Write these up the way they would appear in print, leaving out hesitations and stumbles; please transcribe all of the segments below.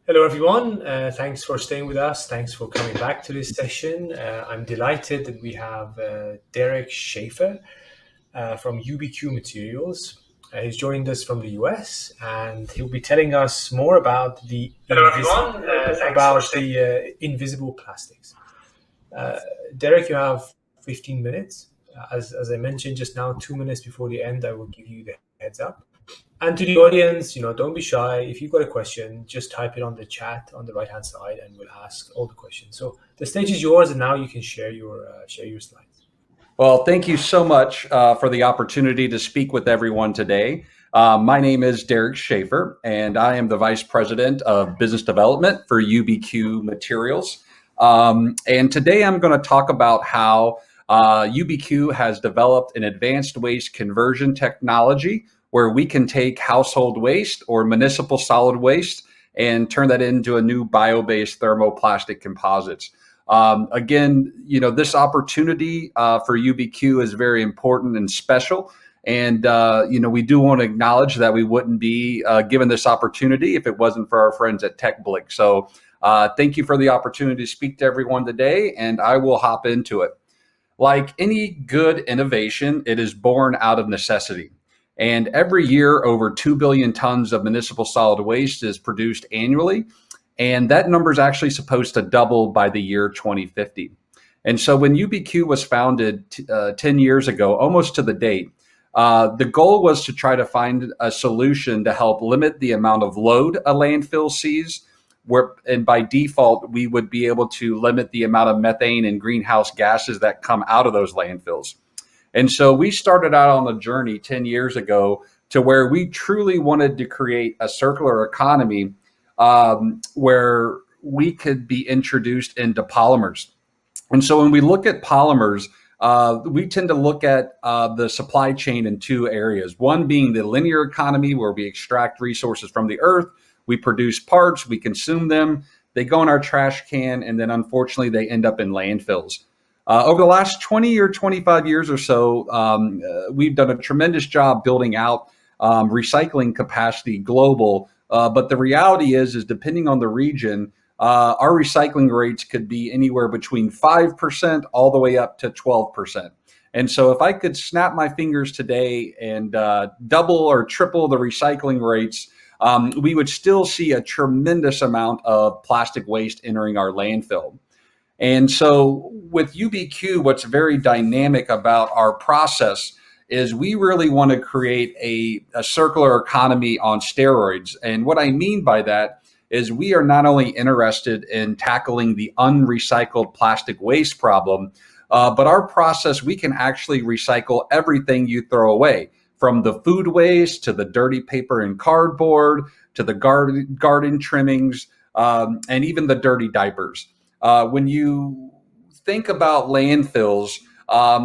Hello, everyone. Thanks for staying with us. Thanks for coming back to this session. I'm delighted that we have Derek Schaefer from UBQ Materials. He's joined us from the US, and he'll be telling us more about the Hello, everyone. invisible plastics. Uh, Derek, you have 15 minutes. As I mentioned just now, 2 minutes before the end, I will give you the heads up. And to the audience, don't be shy. If you've got a question, just type it on the chat on the right-hand side, and we'll ask all the questions. So the stage is yours, and now you can share your slides. Well, thank you so much for the opportunity to speak with everyone today. My name is Derek Schaefer, and I am the Vice President of Business Development for UBQ Materials. And today I'm going to talk about how UBQ has developed an advanced waste conversion technology where we can take household waste or municipal solid waste and turn that into a new bio-based thermoplastic composites. Again, this opportunity for UBQ is very important and special. And, we do want to acknowledge that we wouldn't be given this opportunity if it wasn't for our friends at TechBlick. So thank you for the opportunity to speak to everyone today, and I will hop into it. Like any good innovation, it is born out of necessity. And every year, over 2 billion tons of municipal solid waste is produced annually. And that number is actually supposed to double by the year 2050. And so when UBQ was founded 10 years ago, almost to the date, the goal was to try to find a solution to help limit the amount of load a landfill sees, and by default, we would be able to limit the amount of methane and greenhouse gases that come out of those landfills. And so we started out on the journey 10 years ago to where we truly wanted to create a circular economy where we could be introduced into polymers. And so when we look at polymers, we tend to look at the supply chain in two areas. One being the linear economy, where we extract resources from the earth, we produce parts, we consume them, they go in our trash can, and then unfortunately they end up in landfills. Over the last 20 or 25 years or so, we've done a tremendous job building out recycling capacity global. But the reality is depending on the region, our recycling rates could be anywhere between 5% all the way up to 12%. And so if I could snap my fingers today and double or triple the recycling rates, we would still see a tremendous amount of plastic waste entering our landfill. And so with UBQ, what's very dynamic about our process is we really want to create a circular economy on steroids. And what I mean by that is we are not only interested in tackling the unrecycled plastic waste problem, but our process, we can actually recycle everything you throw away, from the food waste to the dirty paper and cardboard to the garden trimmings, and even the dirty diapers. When you think about landfills,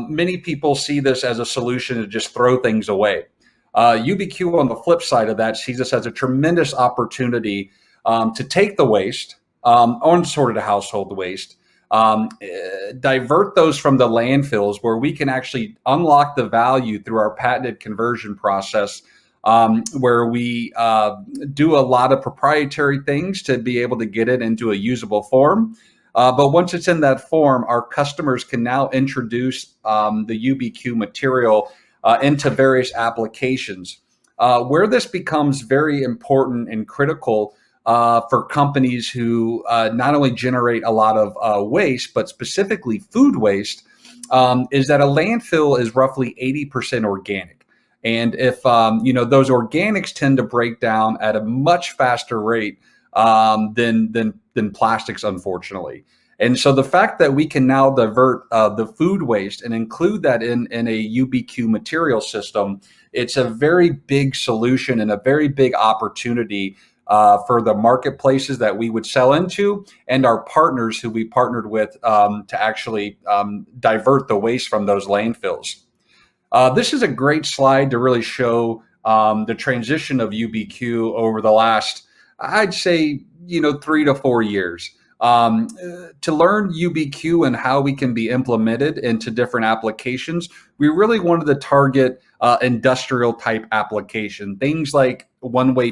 many people see this as a solution to just throw things away. UBQ, on the flip side of that, sees this as a tremendous opportunity to take the waste, unsorted household waste, divert those from the landfills where we can actually unlock the value through our patented conversion process, where we do a lot of proprietary things to be able to get it into a usable form. But once it's in that form, our customers can now introduce the UBQ material into various applications. Where this becomes very important and critical for companies who not only generate a lot of waste, but specifically food waste, is that a landfill is roughly 80% organic. And if those organics tend to break down at a much faster rate than plastics, unfortunately. And so the fact that we can now divert the food waste and include that in a UBQ material system, it's a very big solution and a very big opportunity for the marketplaces that we would sell into and our partners who we partnered with to actually divert the waste from those landfills. This is a great slide to really show the transition of UBQ over the last, I'd say, 3 to 4 years. To learn UBQ and how we can be implemented into different applications, we really wanted to target industrial type application, things like one-way